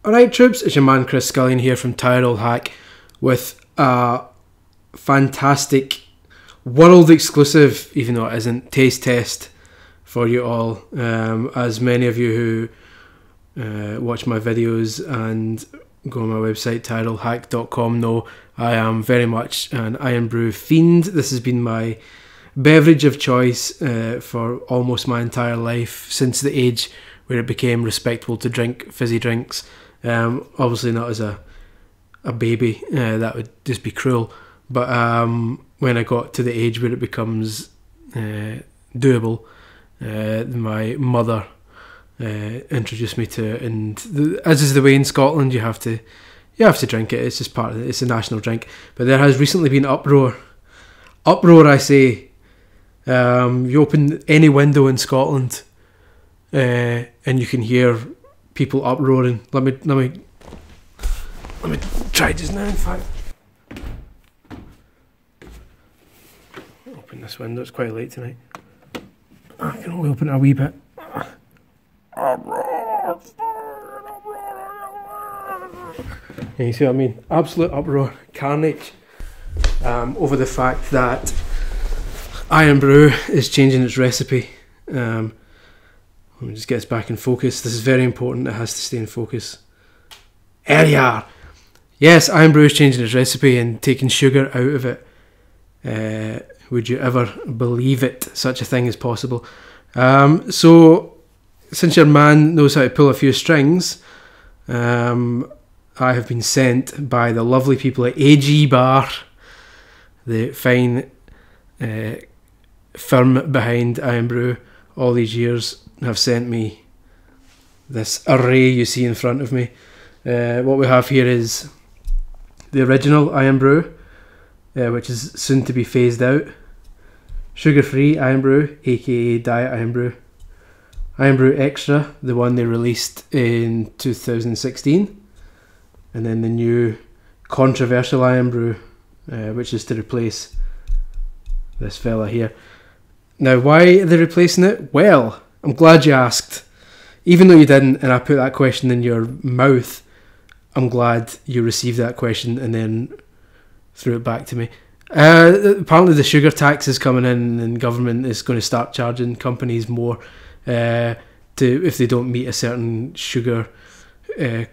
Alright troops, it's your man Chris Scullion here from Tired Old Hack with a fantastic world exclusive, even though it isn't, taste test for you all. As many of you who watch my videos and go on my website tiredoldhack.com know, I am very much an Irn-Bru fiend. This has been my beverage of choice for almost my entire life, since the age where it became respectable to drink fizzy drinks. Obviously not as a baby, that would just be cruel, but when I got to the age where it becomes doable, my mother introduced me to it, and as is the way in Scotland, you have to drink it. It's just part of it. It's a national drink. But there has recently been uproar I say. You open any window in Scotland and you can hear people uproaring. Let me try just now, in fact. Open this window, it's quite late tonight. I can only open it a wee bit. Yeah, you see what I mean? Absolute uproar, carnage, over the fact that Irn-Bru is changing its recipe. Let me just get us back in focus. This is very important, it has to stay in focus. There you are! Yes, Irn-Bru is changing its recipe and taking sugar out of it. Would you ever believe it? Such a thing is possible. So, since your man knows how to pull a few strings, I have been sent by the lovely people at AG Bar, the fine firm behind Irn-Bru, all these years, have sent me this array you see in front of me. What we have here is the original Irn-Bru, which is soon to be phased out. Sugar-free Irn-Bru, aka Diet Irn-Bru. Irn-Bru Xtra, the one they released in 2016. And then the new controversial Irn-Bru, which is to replace this fella here. Now, why are they replacing it? Well, I'm glad you asked. Even though you didn't, and I put that question in your mouth, I'm glad you received that question and then threw it back to me. Apparently the sugar tax is coming in, and government is going to start charging companies more if they don't meet a certain sugar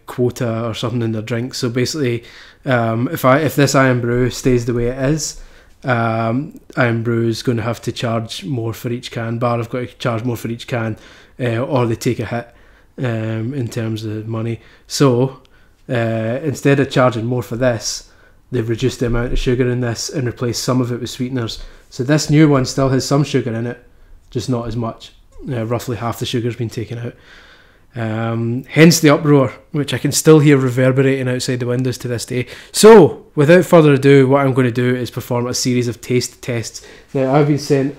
quota or something in their drinks. So basically, if this Irn-Bru stays the way it is, Irn-Bru is going to have to charge more for each can. Bar have got to charge more for each can, or they take a hit in terms of money. So instead of charging more for this, they've reduced the amount of sugar in this and replaced some of it with sweeteners. So this new one still has some sugar in it, just not as much. Roughly half the sugar's been taken out. Hence the uproar, which I can still hear reverberating outside the windows to this day. So, without further ado, what I'm going to do is perform a series of taste tests. Now, I've been sent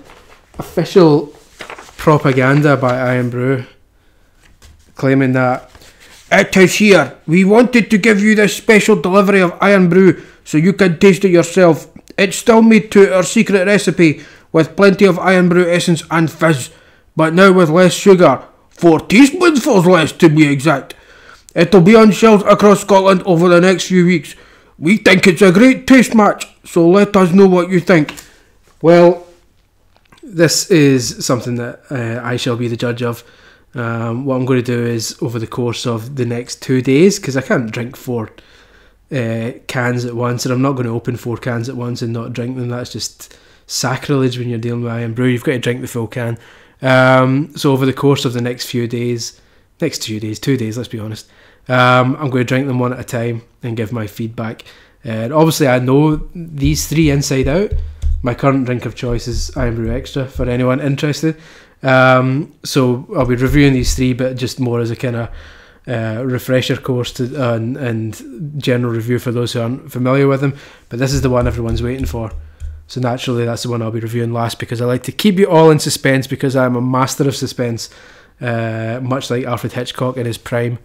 official propaganda by Irn-Bru claiming that it is here. We wanted to give you this special delivery of Irn-Bru so you can taste it yourself. It's still made to our secret recipe with plenty of Irn-Bru essence and fizz, but now with less sugar. 4 teaspoonfuls less to be exact. It'll be on shelves across Scotland over the next few weeks. We think it's a great taste match, so let us know what you think. Well, this is something that I shall be the judge of. What I'm going to do is, over the course of the next 2 days, because I can't drink 4 cans at once, and I'm not going to open 4 cans at once and not drink them. That's just sacrilege when you're dealing with Irn-Bru. You've got to drink the full can. So over the course of the next 2 days, let's be honest, I'm going to drink them one at a time and give my feedback. And obviously I know these 3 inside out. My current drink of choice is Irn-Bru Xtra, for anyone interested. So I'll be reviewing these 3, but just more as a kind of refresher course and general review for those who aren't familiar with them. But this is the one everyone's waiting for. So naturally that's the one I'll be reviewing last, because I like to keep you all in suspense, because I'm a master of suspense, much like Alfred Hitchcock in his prime.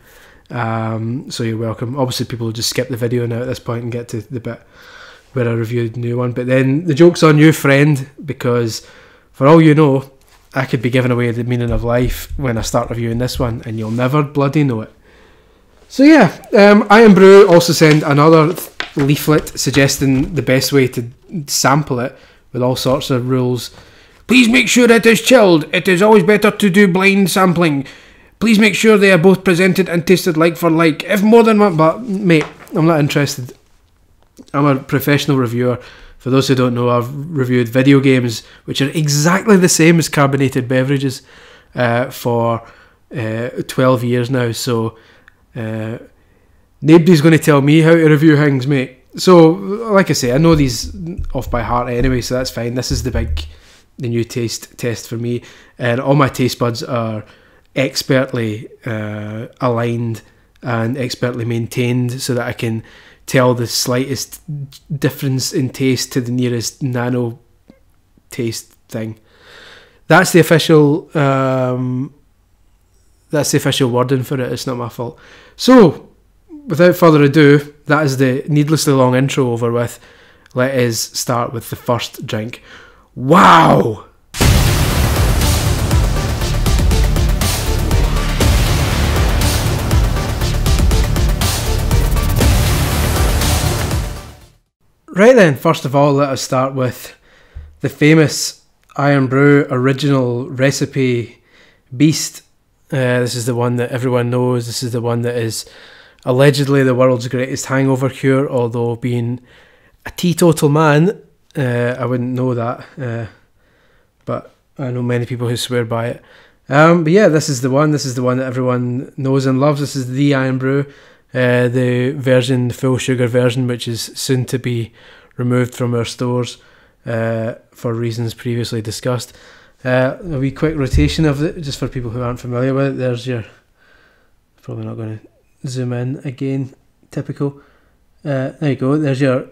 So you're welcome. Obviously people will just skip the video now at this point and get to the bit where I reviewed the new one. But then the joke's on you, friend, because for all you know, I could be giving away the meaning of life when I start reviewing this one, and you'll never bloody know it. So yeah, Irn-Bru also sent another leaflet suggesting the best way to sample it with all sorts of rules. Please make sure it is chilled. It is always better to do blind sampling. Please make sure they are both presented and tasted like for like. If more than one, but mate, I'm not interested. I'm a professional reviewer. For those who don't know, I've reviewed video games, which are exactly the same as carbonated beverages, for 12 years now. So nobody's going to tell me how to review things, mate. So, like I say, I know these off by heart anyway, so that's fine. This is the new taste test for me, and all my taste buds are expertly aligned and expertly maintained so that I can tell the slightest difference in taste to the nearest nano taste thing. That's the official wording for it. It's not my fault. So, without further ado, that is the needlessly long intro over with. Let us start with the first drink. Wow! Right then, first of all, let us start with the famous Irn-Bru original recipe beast. This is the one that everyone knows. This is the one that is allegedly the world's greatest hangover cure, although being a teetotal man, I wouldn't know that, but I know many people who swear by it. But yeah, this is the one that everyone knows and loves. This is the Irn-Bru, the full sugar version, which is soon to be removed from our stores for reasons previously discussed. A wee quick rotation of it, just for people who aren't familiar with it. There's your, probably not going to zoom in again, typical. There you go, there's your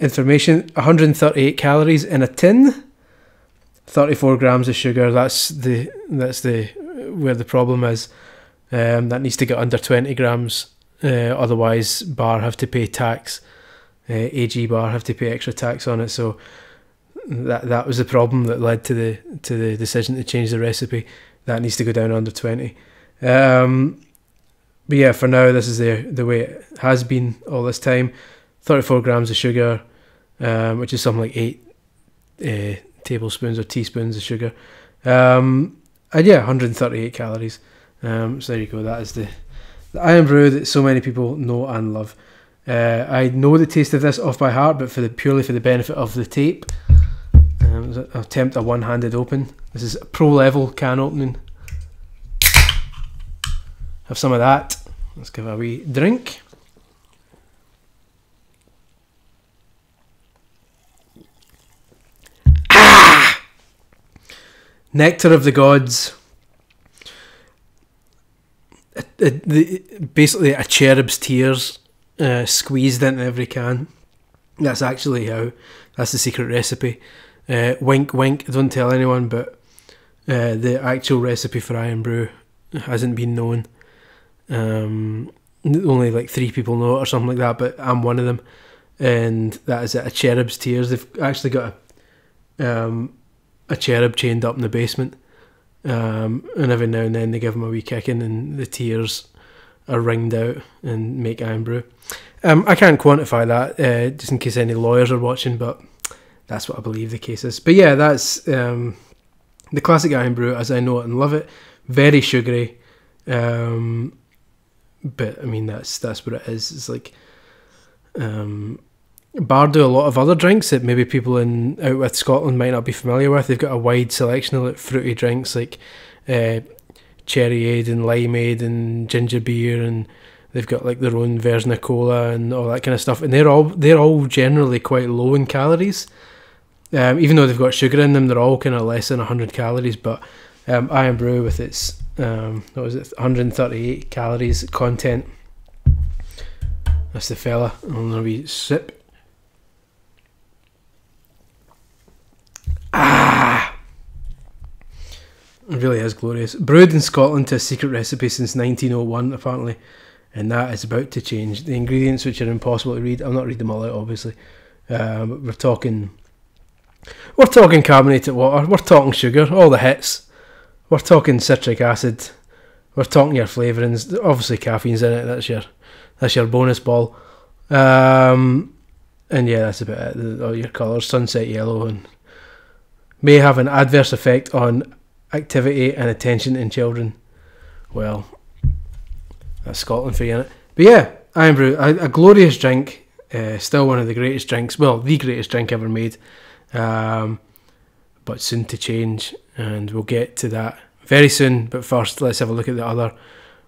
information. 138 calories in a tin, 34 grams of sugar. That's the where the problem is. That needs to get under 20 grams, otherwise bar have to pay tax. AG bar have to pay extra tax on it. So that was the problem that led to the decision to change the recipe. That needs to go down under 20. But yeah, for now, this is the way it has been all this time. 34 grams of sugar, which is something like 8 tablespoons or teaspoons of sugar. And yeah, 138 calories. So there you go. That is the Irn-Bru that so many people know and love. I know the taste of this off by heart, but purely for the benefit of the tape, I'll attempt a one-handed open. This is a pro level can opening. Have some of that. Let's give it a wee drink. Ah! Nectar of the gods. Basically a cherub's tears squeezed into every can. That's actually that's the secret recipe. Wink wink, don't tell anyone, but the actual recipe for Irn-Bru hasn't been known. Only like 3 people know it or something like that, but I'm one of them, and that is it, a cherub's tears. They've actually got a cherub chained up in the basement, and every now and then they give him a wee kicking and the tears are wringed out and make Irn-Bru. I can't quantify that, just in case any lawyers are watching, but that's what I believe the case is. But yeah, that's the classic Irn-Bru as I know it and love it. Very sugary, but I mean that's what it is. It's like bar do a lot of other drinks that maybe people out with Scotland might not be familiar with. They've got a wide selection of like fruity drinks like cherryade and limeade and ginger beer, and they've got like their own version of cola and all that kind of stuff, and they're all generally quite low in calories. Even though they've got sugar in them, they're all kind of less than 100 calories. But Irn-Bru with its 138 calories content, that's the fella. I'm gonna wee sip. Ah, it really is glorious. Brewed in Scotland to a secret recipe since 1901 apparently, and that is about to change. The ingredients, which are impossible to read, I'll not read them all out obviously, but we're talking carbonated water, we're talking sugar, all the hits, we're talking citric acid, we're talking your flavourings. Obviously, caffeine's in it. That's your bonus ball. And yeah, that's about it. All your colours, sunset yellow, and may have an adverse effect on activity and attention in children. Well, that's Scotland for you, innit? But yeah, Irn-Bru, a glorious drink. Still one of the greatest drinks. Well, the greatest drink ever made. But soon to change, and we'll get to that very soon. But first, let's have a look at the other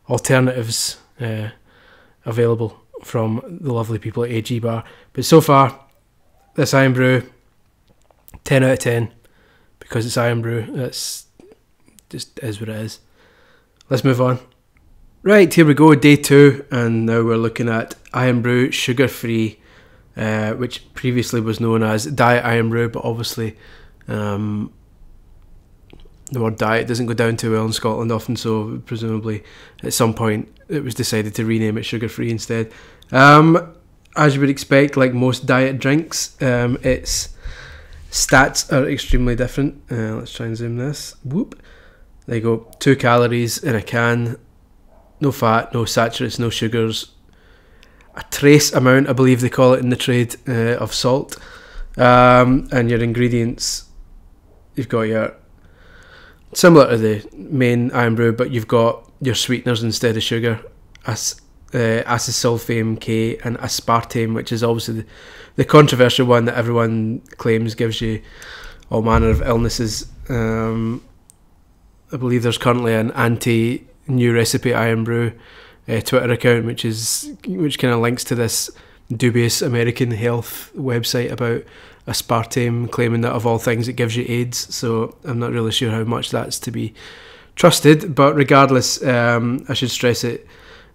alternatives available from the lovely people at AG Bar. But so far, this Irn-Bru, 10 out of 10, because it's Irn-Bru. That's just is what it is. Let's move on. Right, here we go, day 2, and now we're looking at Irn-Bru sugar-free, which previously was known as Diet Irn-Bru, but obviously the word diet doesn't go down too well in Scotland often, so presumably at some point it was decided to rename it sugar-free instead. As you would expect, like most diet drinks, its stats are extremely different. Let's try and zoom this. Whoop. There you go, 2 calories in a can, no fat, no saturates, no sugars, a trace amount, I believe they call it in the trade, of salt, and your ingredients, you've got your, similar to the main Irn-Bru, but you've got your sweeteners instead of sugar, acesulfame K and aspartame, which is obviously the controversial one that everyone claims gives you all manner of illnesses. I believe there's currently an anti-new recipe Irn-Bru Twitter account, which kind of links to this dubious American health website about aspartame, claiming that of all things it gives you AIDS. So I'm not really sure how much that's to be trusted, but regardless, I should stress it,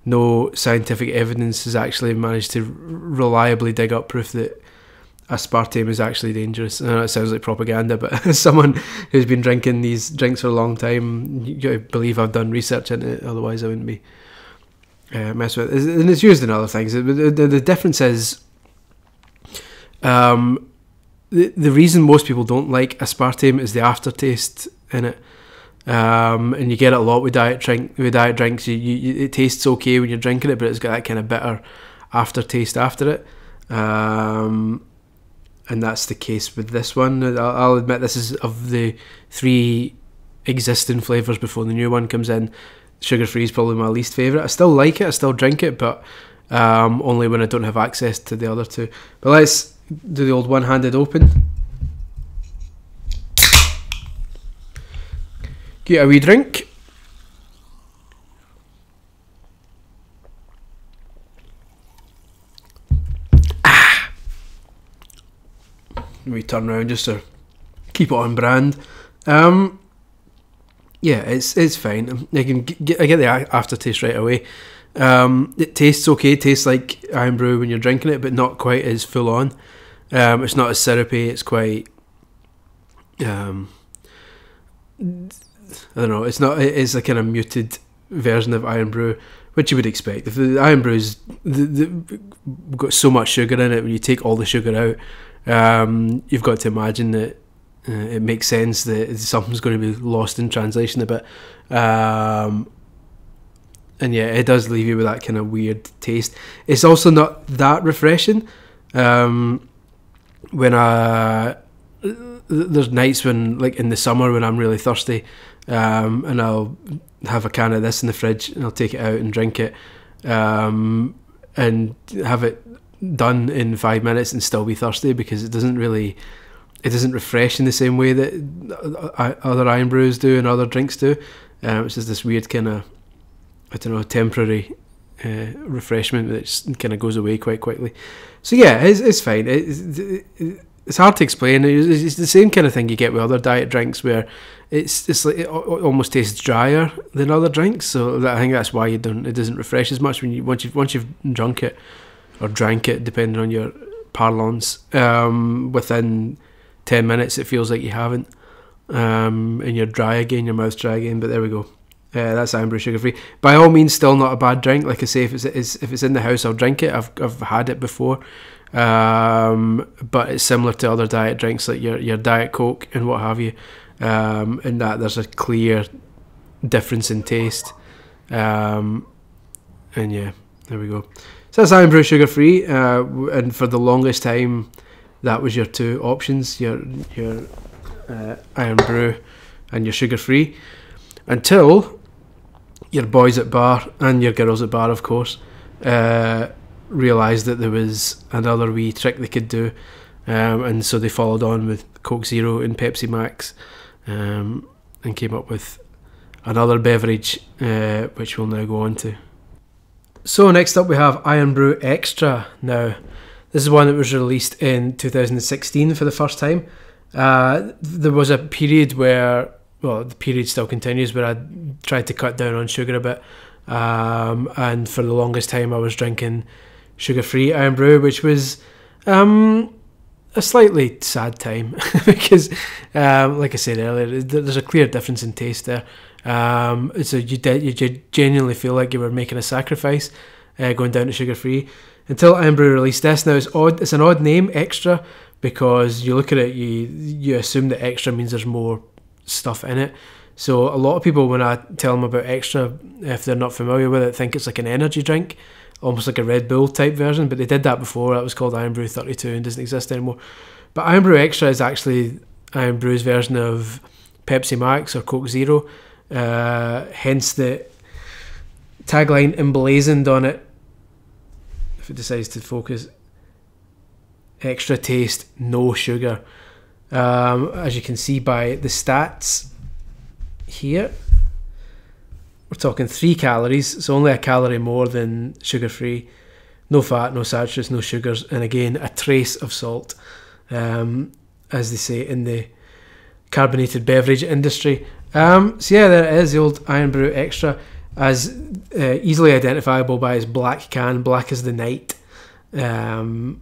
no scientific evidence has actually managed to reliably dig up proof that aspartame is actually dangerous. I know it sounds like propaganda, but as someone who's been drinking these drinks for a long time, you gotta believe I've done research into it, otherwise I wouldn't be messing with it. And it's used in other things. The difference is the reason most people don't like aspartame is the aftertaste in it. And you get it a lot with diet drinks. It tastes okay when you're drinking it, but it's got that kind of bitter aftertaste after it. And that's the case with this one. I'll admit this is, of the 3 existing flavours before the new one comes in, sugar-free is probably my least favourite. I still like it, I still drink it, but only when I don't have access to the other 2. But let's do the old one-handed open. Get a wee drink. We turn around just to keep it on brand. Yeah, it's fine. I get the aftertaste right away. It tastes okay. It tastes like Irn-Bru when you're drinking it, but not quite as full on. It's not as syrupy. It's quite. I don't know. It's not. It's a kind of muted version of Irn-Bru, which you would expect. If the Irn-Bru's got so much sugar in it, when you take all the sugar out, you've got to imagine that it makes sense that something's going to be lost in translation a bit. And yeah, it does leave you with that kind of weird taste. It's also not that refreshing. When there's nights when, like in the summer, when I'm really thirsty, and I'll have a can of this in the fridge and I'll take it out and drink it, and have it done in 5 minutes and still be thirsty, because it doesn't refresh in the same way that other Irn-Brus do and other drinks do. It's just this weird kind of, I don't know, temporary refreshment that kind of goes away quite quickly. So yeah, it's fine. It's hard to explain. It's the same kind of thing you get with other diet drinks, where it's like it almost tastes drier than other drinks. So I think that's why it doesn't refresh as much once you've drunk it, or drank it, depending on your parlance. Within 10 minutes, it feels like you haven't, and you're dry again, your mouth's dry again. But there we go. That's Irn-Bru sugar free. By all means, still not a bad drink. Like I say, if it's in the house, I'll drink it. I've had it before, but it's similar to other diet drinks like your Diet Coke and what have you. In that there's a clear difference in taste. And yeah, there we go. So that's Irn-Bru sugar free, and for the longest time that was your two options, your Irn-Bru and your sugar free, until your boys at bar, and your girls at bar of course, realised that there was another wee trick they could do, and so they followed on with Coke Zero and Pepsi Max, and came up with another beverage, which we'll now go on to. So next up we have Irn-Bru Xtra. Now this is one that was released in 2016 for the first time. There was a period where, well, the period still continues, where I tried to cut down on sugar a bit, and for the longest time I was drinking sugar-free Irn-Bru, which was a slightly sad time because, like I said earlier, there's a clear difference in taste there. So you genuinely feel like you were making a sacrifice going down to sugar-free until Irn-Bru released this. Now it's odd, it's an odd name, Extra, because you look at it, you assume that extra means there's more stuff in it. So a lot of people, when I tell them about Extra, if they're not familiar with it, think it's like an energy drink, almost like a Red Bull type version, but they did that before. That was called Irn-Bru 32 and doesn't exist anymore. But Irn-Bru Extra is actually Irn-Bru's version of Pepsi Max or Coke Zero, hence the tagline emblazoned on it, if it decides to focus: extra taste, no sugar. As you can see by the stats here, we're talking 3 calories, so only a calorie more than sugar-free. No fat, no saturates, no sugars, and again a trace of salt, as they say in the carbonated beverage industry. So yeah, there it is, the old Irn-Bru Extra, as easily identifiable by its black can, black as the night, unless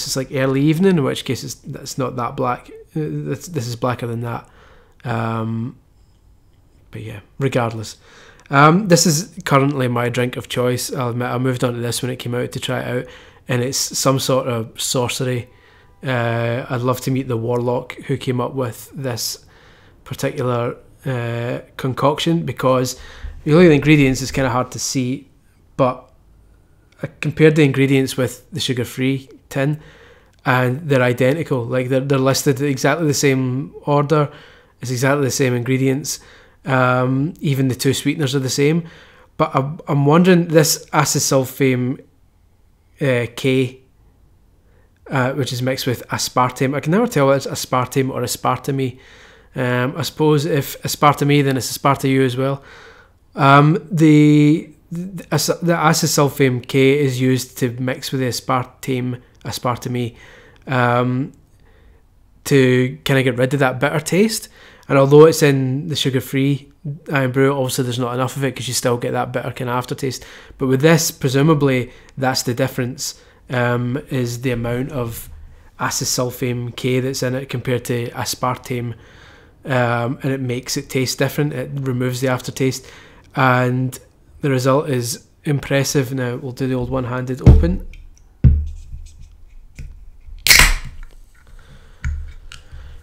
it's like early evening, in which case that's not that black. This is blacker than that. But yeah, regardless, this is currently my drink of choice. I'll admit I moved on to this when it came out to try it out, and it's some sort of sorcery. I'd love to meet the warlock who came up with this particular concoction, because if you look at the ingredients, it's kind of hard to see, but I compared the ingredients with the sugar-free tin, and they're identical. Like they're listed exactly the same order, it's exactly the same ingredients, even the 2 sweeteners are the same. But I'm wondering, this acesulfame K, which is mixed with aspartame, I can never tell whether it's aspartame or aspartame. I suppose if aspartame, then it's aspartame as well. The acesulfame K is used to mix with the aspartame to kind of get rid of that bitter taste. And although it's in the sugar-free Irn-Bru, obviously there's not enough of it because you still get that bitter kind of aftertaste. But with this, presumably that's the difference, is the amount of acesulfame K that's in it compared to aspartame. And it makes it taste different. It removes the aftertaste, and the result is impressive. Now we'll do the old one-handed open.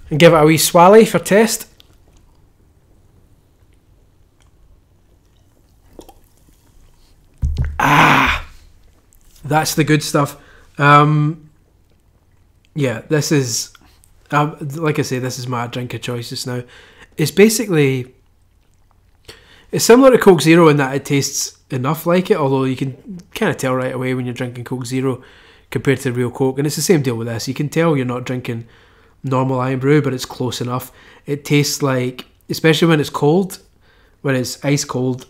And give it a wee swally for test. That's the good stuff. Yeah, this is, like I say, this is my drink of choice just now. It's basically, it's similar to Coke Zero in that it tastes enough like it, although you can kind of tell right away when you're drinking Coke Zero compared to real Coke. And it's the same deal with this. You can tell you're not drinking normal Irn-Bru, but it's close enough. It tastes like, especially when it's cold, when it's ice cold,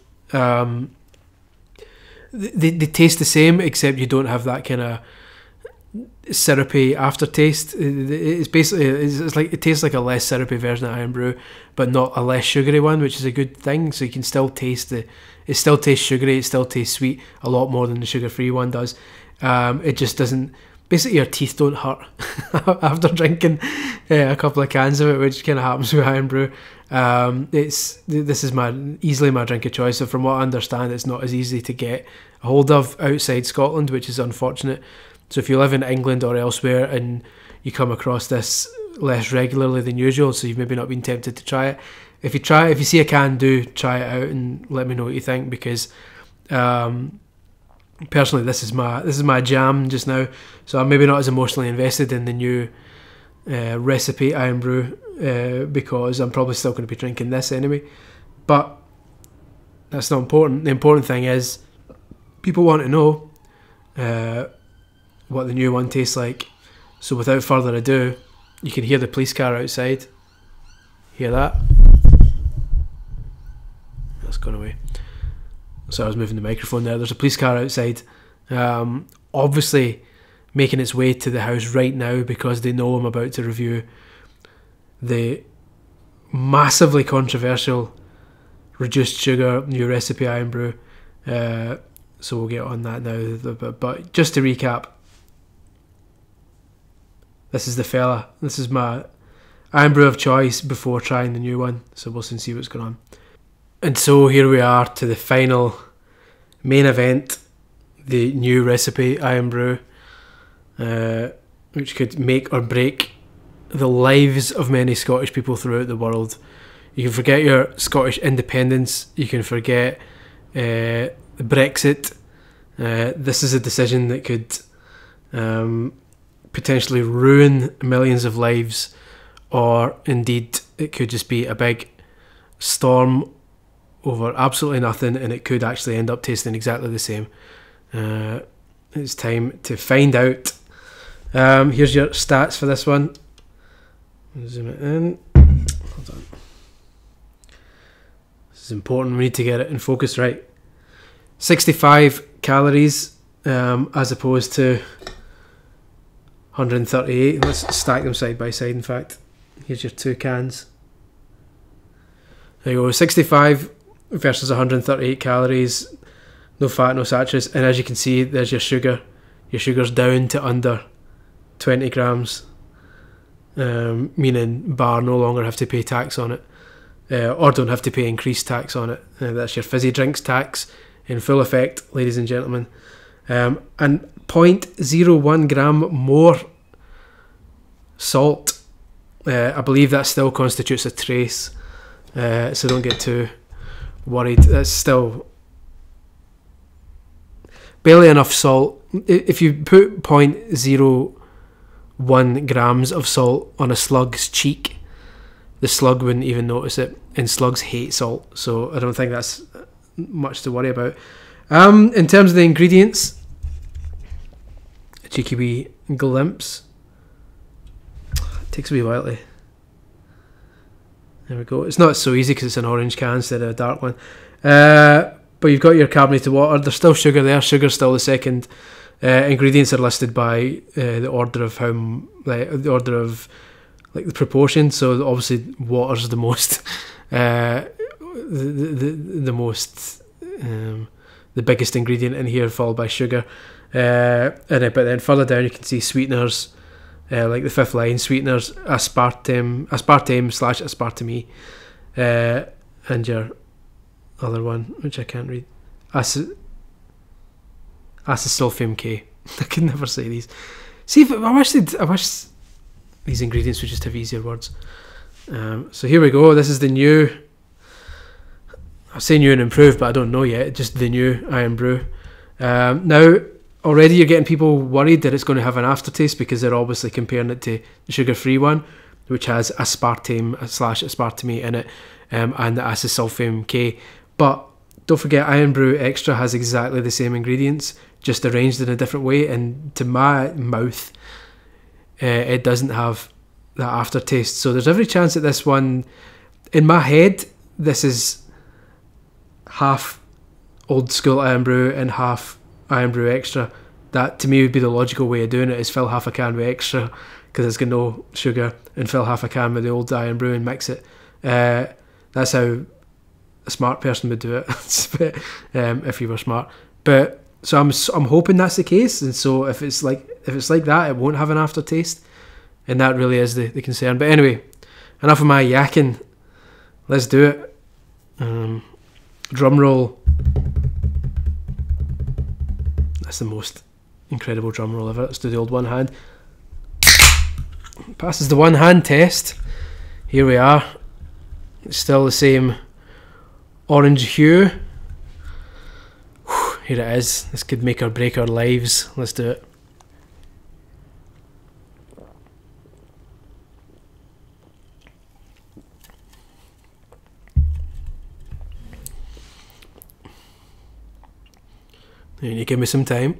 they taste the same, except you don't have that kind of syrupy aftertaste. It's basically, it's like, it tastes like a less syrupy version of Irn-Bru, but not a less sugary one, which is a good thing. So you can still taste it still tastes sugary, it still tastes sweet a lot more than the sugar-free one does. It just doesn't, basically your teeth don't hurt after drinking a couple of cans of it, which kind of happens with Irn-Bru. This is easily my drink of choice. So from what I understand, it's not as easy to get a hold of outside Scotland, which is unfortunate. So if you live in England or elsewhere and you come across this less regularly than usual, so you've maybe not been tempted to try it, if you see a can, do try it out and let me know what you think, because personally this is my jam just now. So I'm maybe not as emotionally invested in the new recipe Irn-Bru because I'm probably still going to be drinking this anyway. But that's not important. The important thing is people want to know what the new one tastes like. So without further ado, you can hear the police car outside. Hear that? That's gone away. So I was moving the microphone there. There's a police car outside, obviously making its way to the house right now because they know I'm about to review the massively controversial reduced sugar new recipe Irn-Bru. So we'll get on that now. But just to recap, this is the fella. This is my Irn-Bru of choice before trying the new one. So we'll soon see what's going on. And so here we are to the final main event, the new recipe Irn-Bru, which could make or break the lives of many Scottish people throughout the world. You can forget your Scottish independence, you can forget Brexit. This is a decision that could potentially ruin millions of lives, or indeed it could just be a big storm over absolutely nothing, and it could actually end up tasting exactly the same. It's time to find out. Here's your stats for this one. Zoom it in. Hold on. This is important. We need to get it in focus right. 65 calories as opposed to 138. Let's stack them side by side. In fact, here's your two cans. There you go. 65 versus 138 calories, no fat, no saturates, and as you can see, there's your sugar. Your sugar's down to under 20 grams, meaning bar no longer have to pay tax on it, or don't have to pay increased tax on it. That's your fizzy drinks tax in full effect, ladies and gentlemen. And 0.01 gram more salt. I believe that still constitutes a trace, so don't get too worried. That's still barely enough salt. If you put 0.01 grams of salt on a slug's cheek, the slug wouldn't even notice it, and slugs hate salt, so I don't think that's much to worry about. In terms of the ingredients, a cheeky wee glimpse. It takes a wee while to... There we go. It's not so easy because it's an orange can instead of a dark one. But you've got your carbonated water. There's still sugar there. Sugar's still the second. Ingredients are listed by the order of the proportion. So obviously water's the most, the biggest ingredient in here, followed by sugar. But then further down you can see sweeteners. Like the fifth line, sweeteners, aspartame / aspartame, and your other one, which I can't read, acesulfame K. I can never say these. See, I wish these ingredients would just have easier words. So here we go. This is the new. I say new and improved, but I don't know yet. Just the new Irn-Bru. Now. Already you're getting people worried that it's going to have an aftertaste because they're obviously comparing it to the sugar-free one, which has aspartame / aspartame in it, and the acesulfame K. But don't forget, Irn-Bru Xtra has exactly the same ingredients, just arranged in a different way, and to my mouth, it doesn't have that aftertaste. So there's every chance that this one, in my head, this is half old school Irn-Bru and half Irn-Bru Xtra. That to me would be the logical way of doing it, is fill half a can with Extra because it's got no sugar, and fill half a can with the old Irn-Bru and mix it. That's how a smart person would do it. If you were smart. But so I'm hoping that's the case, and so if it's like that, it won't have an aftertaste, and that really is the concern. But anyway, enough of my yakking. Let's do it. Drum roll. That's the most incredible drum roll ever. Let's do the old one hand. Passes the one hand test. Here we are. It's still the same orange hue. Here it is. This could make or break our lives. Let's do it. And you give me some time.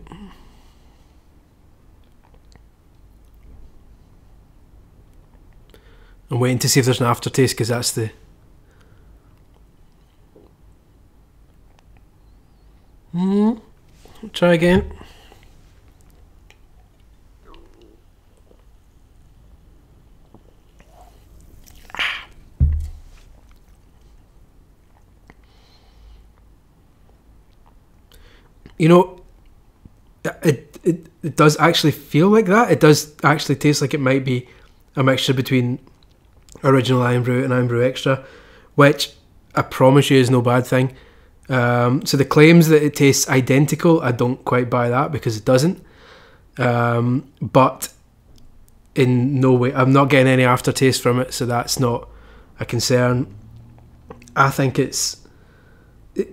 I'm waiting to see if there's an aftertaste, because that's the... Try again. You know, it does actually feel like that. It does actually taste like it might be a mixture between original Irn-Bru and Irn-Bru Xtra, which I promise you is no bad thing. So the claims that it tastes identical, I don't quite buy that, because it doesn't. But in no way, I'm not getting any aftertaste from it, so that's not a concern. I think it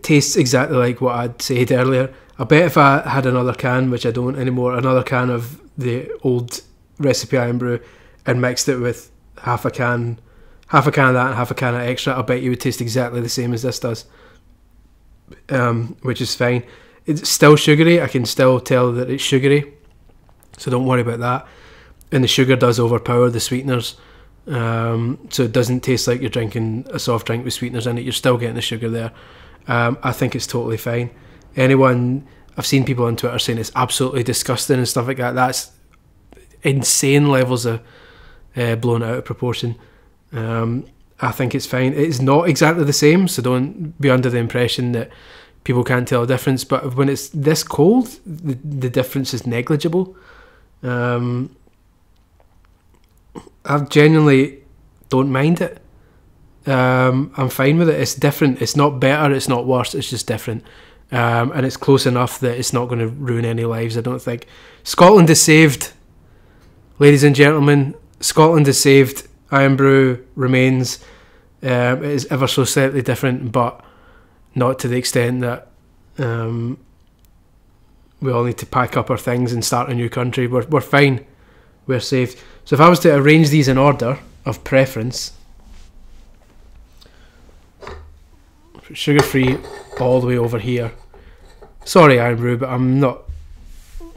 tastes exactly like what I'd said earlier. I bet if I had another can, which I don't anymore, another can of the old recipe Irn-Bru, and mixed it with half a can of that and half a can of Xtra, I bet you would taste exactly the same as this does. Which is fine. It's still sugary. I can still tell that it's sugary, so don't worry about that. And the sugar does overpower the sweeteners, so it doesn't taste like you're drinking a soft drink with sweeteners in it. You're still getting the sugar there. I think it's totally fine. I've seen people on Twitter saying it's absolutely disgusting and stuff like that. That's insane levels of blown out of proportion. I think it's fine. It's not exactly the same, so don't be under the impression that people can't tell a difference. But when it's this cold, the difference is negligible. I genuinely don't mind it. I'm fine with it. It's different. It's not better. It's not worse. It's just different. And it's close enough that it's not going to ruin any lives, I don't think. Scotland is saved, ladies and gentlemen. Scotland is saved. Irn-Bru remains. It is ever so slightly different, but not to the extent that we all need to pack up our things and start a new country. We're fine. We're saved. So if I was to arrange these in order of preference, sugar-free all the way over here. Sorry, Irn-Bru, but I'm not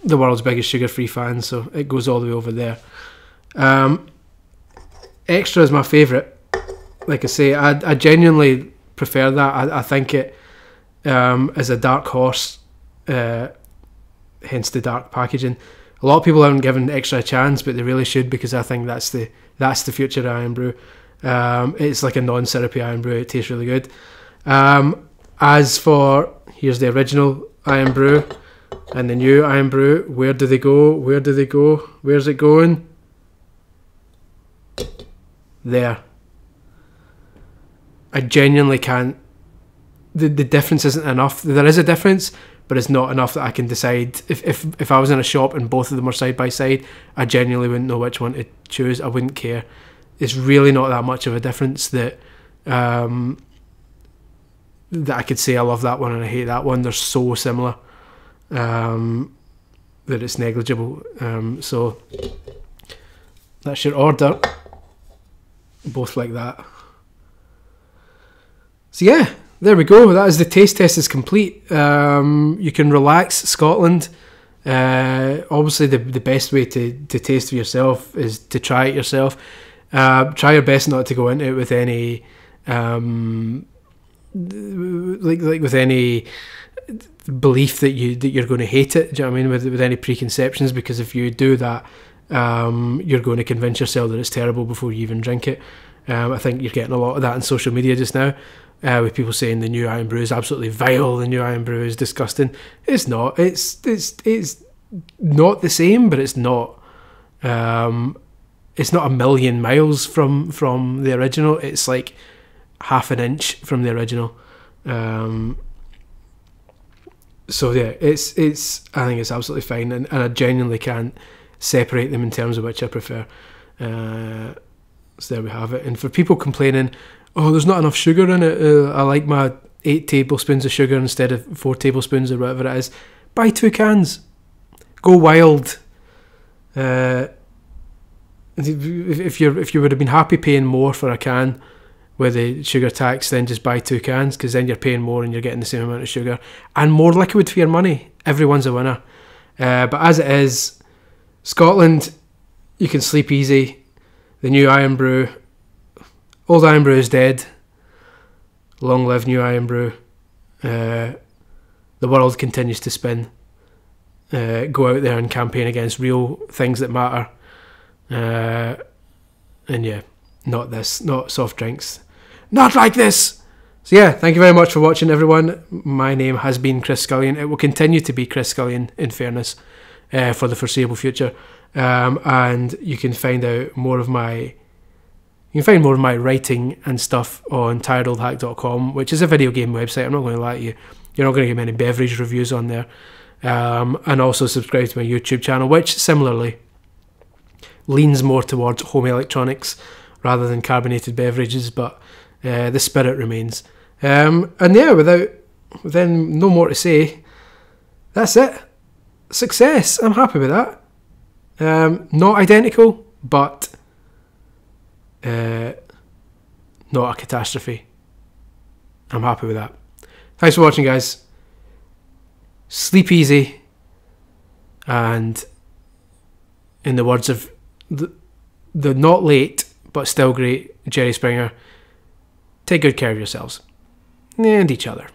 the world's biggest sugar-free fan, so it goes all the way over there. Xtra is my favourite. Like I say, I genuinely prefer that. I think it is a dark horse, hence the dark packaging. A lot of people haven't given Xtra a chance, but they really should, because I think that's the future of Irn-Bru. It's like a non-syrupy Irn-Bru. It tastes really good. As for, here's the original Irn-Bru and the new Irn-Bru. Where do they go? Where do they go? Where's it going? There. I genuinely can't. The difference isn't enough. There is a difference, but it's not enough that I can decide. If I was in a shop and both of them were side by side, I genuinely wouldn't know which one to choose. I wouldn't care. It's really not that much of a difference that that I could say I love that one and I hate that one. They're so similar that it's negligible. So that's your order. Both like that. So yeah, there we go. That is the taste test is complete. You can relax, Scotland. Obviously the best way to taste for yourself is to try it yourself. Try your best not to go into it with any like with any belief that you're going to hate it. Do you know what I mean? With any preconceptions, because if you do that, you're going to convince yourself that it's terrible before you even drink it. I think you're getting a lot of that on social media just now, with people saying the new Irn-Bru is absolutely vile, the new Irn-Bru is disgusting. It's not. It's not the same, but it's not. It's not a million miles from the original. It's like half an inch from the original. So yeah, it's. I think it's absolutely fine, and I genuinely can't separate them in terms of which I prefer. So there we have it. And for people complaining, oh, there's not enough sugar in it. I like my 8 tablespoons of sugar instead of 4 tablespoons or whatever it is. Buy 2 cans. Go wild. If you would have been happy paying more for a can with the sugar tax, then just buy 2 cans, because then you're paying more and you're getting the same amount of sugar and more liquid for your money. Everyone's a winner. But as it is, Scotland, you can sleep easy. The new Irn-Bru, old Irn-Bru is dead. Long live new Irn-Bru. The world continues to spin. Go out there and campaign against real things that matter. And yeah, not this, not soft drinks. Not like this! So yeah, thank you very much for watching, everyone. My name has been Chris Scullion. It will continue to be Chris Scullion, in fairness, for the foreseeable future. And you can find out more of my... You can find more of my writing and stuff on tiredoldhack.com, which is a video game website. I'm not going to lie to you. You're not going to get many beverage reviews on there. And also subscribe to my YouTube channel, which similarly leans more towards home electronics rather than carbonated beverages, but the spirit remains. And yeah, then no more to say. That's it. Success. I'm happy with that. Not identical, but not a catastrophe. I'm happy with that. Thanks for watching, guys. Sleep easy, and in the words of the not late but still great Jerry Springer, take good care of yourselves and each other.